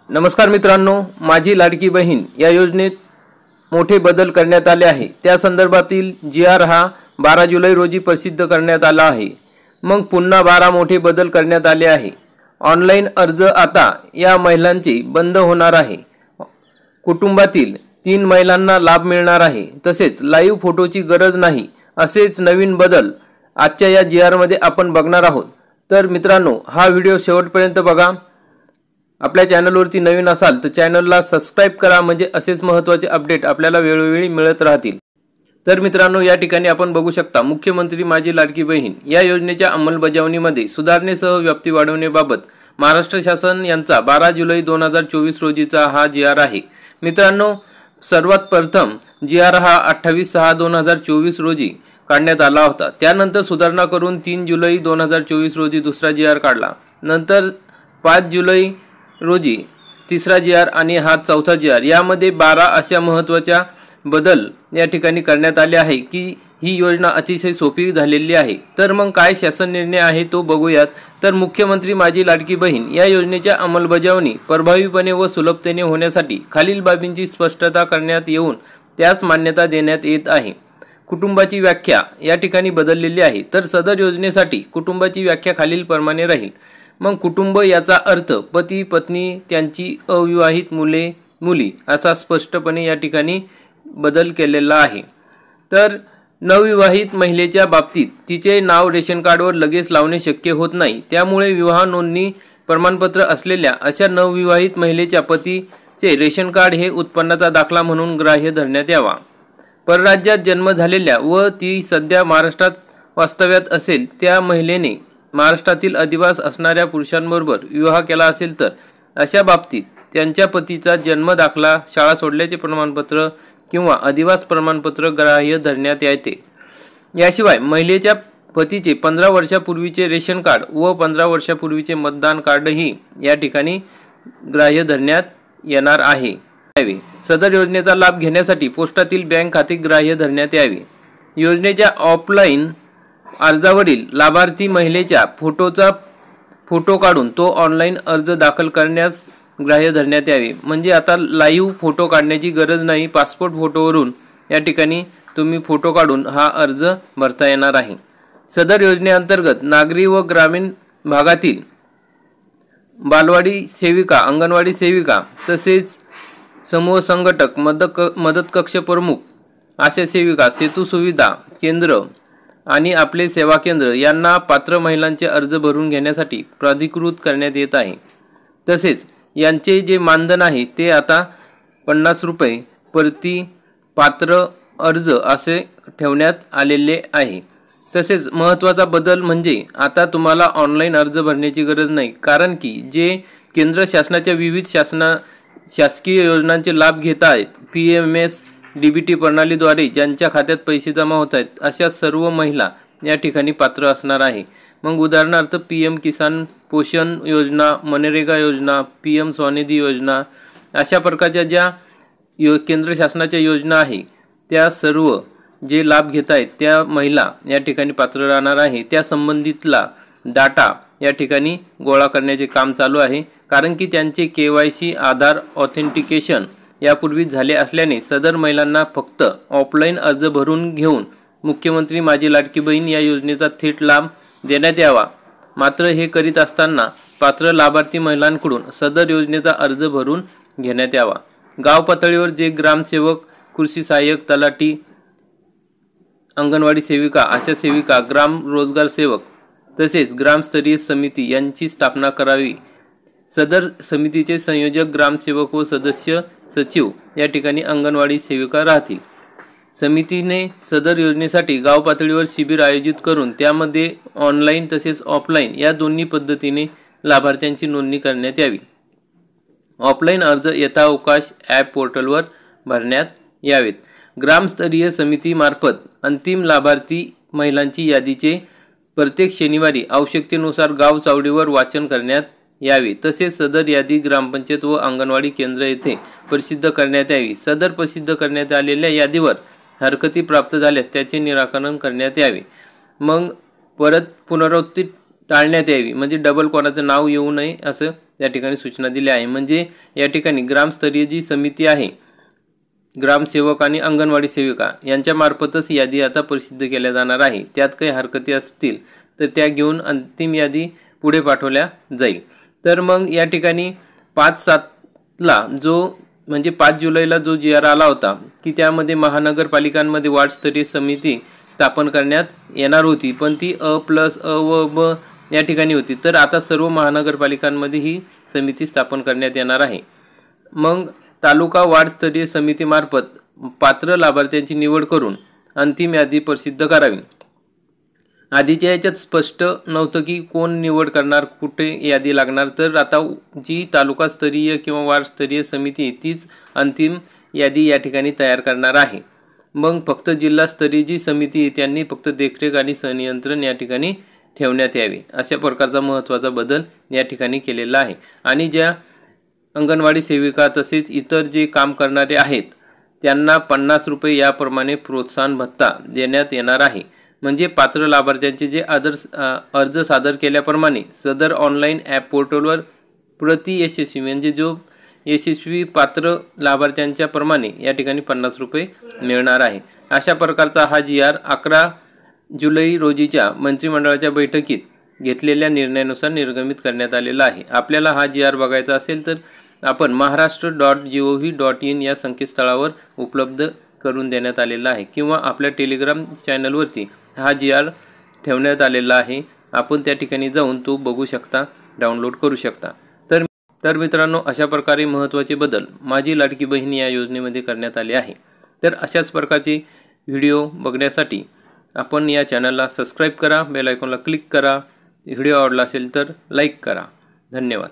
नमस्कार मित्रांनो, माझी लाडकी बहीण या योजनेत मोठे बदल करण्यात आले आहे। त्या संदर्भातील जी.आर. हा 12 जुलै रोजी प्रसिद्ध करण्यात आला आहे। मग पुन्हा 12 मोठे बदल करण्यात आले आहे। ऑनलाईन अर्ज आता या महिलांचे बंद होणार आहे। कुटुंबातील 3 महिलांना लाभ मिळणार आहे। तसेच लाईव्ह फोटोची गरज नाही, असेच नवीन बदल आजच्या या जी.आर. मध्ये आपण बघणार आहोत। तर मित्रांनो, हा व्हिडिओ शेवटपर्यंत बघा। आपल्या चॅनलवरती नवीन असाल तर चॅनलला सबस्क्राइब करा, म्हणजे असेच महत्त्वाचे अपडेट आपल्याला वेळोवेळी मिळत राहतील। तर मित्रांनो, या ठिकाणी आपण बघू शकता, मुख्यमंत्री माझी लाडकी बहीण या योजनेच्या अंमलबजावणीमध्ये सुधारणेसह व्याप्ती वाढवण्याबाबत महाराष्ट्र शासन यांचा 12 जुलै 2024 रोजीचा हा जी.आर. आहे। मित्रांनो, सर्वात प्रथम जी.आर. हा 28/6/2024 रोजी काढण्यात आला होता। त्यानंतर सुधारणा करून 3 जुलै 2024 रोजी दुसरा जी.आर. काढला। नंतर 5 जुलै रोजी तिसरा जी.आर. आणि हा चौथा जी.आर. यामध्ये 12 अशा महत्त्वाच्या बदल या ठिकाणी करण्यात आले आहे की ही योजना अतिशय सोपी झालेली आहे। तर मग काय शासन निर्णय आहे तो बघूयात। तर मुख्यमंत्री माझी लाडकी बहीण या योजनेच्या अंमलबजावणी प्रभावीपणे व सुलभतेने होण्यासाठी खालील बाबींची स्पष्टता करण्यात येऊन त्यास मान्यता देण्यात येत आहे। कुटुंबाची व्याख्या या ठिकाणी बदललेली आहे। तर सदर योजनेसाठी कुटुंबाची व्याख्या खालीलप्रमाणे राहील। मग कुटुंब याचा अर्थ पती पत्नी त्यांची अविवाहित मुली असा स्पष्टपणे या ठिकाणी बदल केलेला आहे। तर नवविवाहित महिलेच्या बाबतीत तिचे नाव रेशन कार्डवर लगेच लावणे शक्य होत नाही। त्यामुळे विवाह नोंदणी प्रमाणपत्र असलेल्या अशा नवविवाहित महिलेच्या पतीचे रेशन कार्ड हे उत्पन्नाचा दाखला म्हणून ग्राह्य धरण्यात यावा। परराज्यात जन्म झालेल्या व ती सध्या महाराष्ट्रात वास्तव्यात असेल त्या महिलेने महाराष्ट्रातील अधिवास असणाऱ्या पुरुषांबरोबर विवाह केला असेल तर अशा बाबतीत त्यांच्या पतीचा जन्म दाखला, शाळा सोडल्याचे प्रमाणपत्र किंवा अधिवास प्रमाणपत्र ग्राह्य धरण्यात येते। याशिवाय महिलेच्या पतीचे 15 वर्षापूर्वीचे रेशन कार्ड व 15 वर्षापूर्वीचे मतदान कार्डही या ठिकाणी ग्राह्य धरण्यात येणार आहे। सदर योजनेचा लाभ घेण्यासाठी पोस्टातील बँक खाते ग्राह्य धरण्यात यावे। योजनेच्या ऑफलाईन अर्जावरील लाभार्थी महिलेच्या फोटो काढून तो ऑनलाईन अर्ज दाखल करण्यास ग्राह्य धरण्यात यावे। म्हणजे आता लाईव्ह फोटो काढण्याची गरज नाही। पासपोर्ट फोटोवरून या ठिकाणी तुम्ही फोटो काढून हा अर्ज भरता येणार आहे। सदर योजनेअंतर्गत नागरी व ग्रामीण भागातील बालवाडी सेविका, अंगणवाडी सेविका तसेच समूह संघटक, मदत कक्ष प्रमुख, आशा सेविका, सेतू सुविधा केंद्र आणि आपले सेवा केंद्र यांना पात्र महिलांचे अर्ज भरून घेण्यासाठी प्राधिकृत करण्यात येत आहे। तसेच यांचे जे मानधन आहे ते आता 50 रुपये प्रति पात्र अर्ज असे ठेवण्यात आलेले आहे। तसेच महत्त्वाचा बदल म्हणजे आता तुम्हाला ऑनलाईन अर्ज भरण्याची गरज नाही, कारण की जे केंद्र शासनाच्या विविध शासकीय योजनांचे लाभ घेत आहेत, PMS-DBT प्रणालीद्वारे ज्यांच्या खात्यात पैसे जमा होत आहेत, अशा सर्व महिला या ठिकाणी पात्र असणार आहे। मग उदाहरणार्थ PM किसान पोषण योजना, मनरेगा योजना, PM स्वनिधी योजना अशा प्रकारच्या ज्या केंद्र शासनाच्या योजना आहे त्या सर्व जे लाभ घेत आहेत त्या महिला या ठिकाणी पात्र राहणार आहे। त्या संबंधितला डाटा या ठिकाणी गोळा करण्याचे काम चालू आहे, कारण की त्यांचे KYC आधार ऑथेंटिकेशन यापूर्वीच झाले असल्याने सदर महिलांना फक्त ऑफलाईन अर्ज भरून घेऊन मुख्यमंत्री माझी लाडकी बहीण या योजनेचा थेट लाभ देण्यात यावा। मात्र हे करीत असताना पात्र लाभार्थी महिलांकडून सदर योजनेचा अर्ज भरून घेण्यात यावा। गाव पातळीवर जे ग्रामसेवक, कृषी सहाय्यक, तलाठी, अंगणवाडी सेविका, आशा सेविका, ग्राम रोजगार सेवक तसेच ग्रामस्तरीय समिती यांची स्थापना करावी। सदर समितीचे संयोजक ग्रामसेवक व सदस्य सचिव या ठिकाणी अंगणवाडी सेविका राहतील। समितीने सदर योजनेसाठी गाव पातळीवर शिबिर आयोजित करून त्यामध्ये ऑनलाईन तसेच ऑफलाईन या दोन्ही पद्धतीने लाभार्थ्यांची नोंदणी करण्यात यावी। ऑफलाईन अर्ज यथावकाश ॲप पोर्टलवर भरण्यात यावेत। ग्रामस्तरीय समितीमार्फत अंतिम लाभार्थी महिलांची यादीचे प्रत्येक शनिवारी आवश्यकतेनुसार गाव चावडीवर वाचन करण्यात यावे। तसेच सदर यादी ग्रामपंचायत व अंगणवाडी केंद्र येथे प्रसिद्ध करण्यात यावी। सदर प्रसिद्ध करण्यात आलेल्या यादीवर हरकती प्राप्त झाल्यास त्याचे निराकरण करण्यात यावे। मग परत पुनरावृत्ती टाळण्यात यावी, म्हणजे डबल कोणाचं नाव येऊ नये असं या ठिकाणी सूचना दिल्या आहे। म्हणजे या ठिकाणी ग्रामस्तरीय जी समिती आहे, ग्रामसेवक आणि अंगणवाडी सेविका यांच्यामार्फतच यादी आता प्रसिद्ध केल्या जाणार आहे। त्यात काही हरकती असतील तर त्या घेऊन अंतिम यादी पुढे पाठवल्या जाईल। तर मग या ठिकाणी 5/7ला म्हणजे 5 जुलैला जो GR आला होता की त्यामध्ये महानगरपालिकांमध्ये वार्डस्तरीय समिती स्थापन करण्यात येणार होती, पण ती अ+अ व ब या ठिकाणी होती। तर आता सर्व महानगरपालिकांमध्ये ही समिती स्थापन करण्यात येणार आहे। मग तालुका वार्डस्तरीय समितीमार्फत पात्र लाभार्थ्यांची निवड करून अंतिम यादी प्रसिद्ध करावी। आधीच्या याच्यात स्पष्ट नव्हतं की कोण निवड करणार, कुठे यादी लागणार। तर आता जी तालुकास्तरीय किंवा वार्डस्तरीय समिती तीच अंतिम यादी या ठिकाणी तयार करणार आहे। मग फक्त जिल्हास्तरीय जी समिती आहे त्यांनी फक्त देखरेख आणि संनियंत्रण या ठिकाणी ठेवण्यात यावे, अशा प्रकारचा महत्त्वाचा बदल या ठिकाणी केलेला आहे। आणि ज्या अंगणवाडी सेविका तसेच इतर जे काम करणारे आहेत त्यांना 50 रुपये याप्रमाणे प्रोत्साहन भत्ता देण्यात येणार आहे। म्हणजे पात्र लाभार्थ्यांचे जे अर्ज सादर केल्याप्रमाणे सदर ऑनलाईन ॲप पोर्टलवर प्रति यशस्वी म्हणजे जो यशस्वी पात्र लाभार्थ्यांच्या प्रमाणे या ठिकाणी 50 रुपये मिळणार आहे। अशा प्रकारचा हा GR 11 जुलै रोजीच्या मंत्रिमंडळाच्या बैठकीत घेतलेल्या निर्णयानुसार निर्गमित करण्यात आलेला आहे। आपल्याला हा GR बघायचा असेल तर आपण maharashtra.gov.in या संकेतस्थळावर उपलब्ध करून देण्यात आलेला आहे किंवा आपल्या टेलिग्राम चॅनलवरती हा GR ठेवण्यात आलेला आहे। आपण त्या ठिकाणी जाऊन तो बघू शकता, डाउनलोड करू शकता। तर मित्रांनो, अशा प्रकारे महत्त्वाचे बदल माझी लाडकी बहीण या योजनेमध्ये करण्यात आले आहे। तर अशाच प्रकारचे व्हिडिओ बघण्यासाठी आपण या चॅनलला सबस्क्राईब करा, बेल आयकॉनला क्लिक करा, व्हिडिओ आवडला असेल तर लाईक करा। धन्यवाद।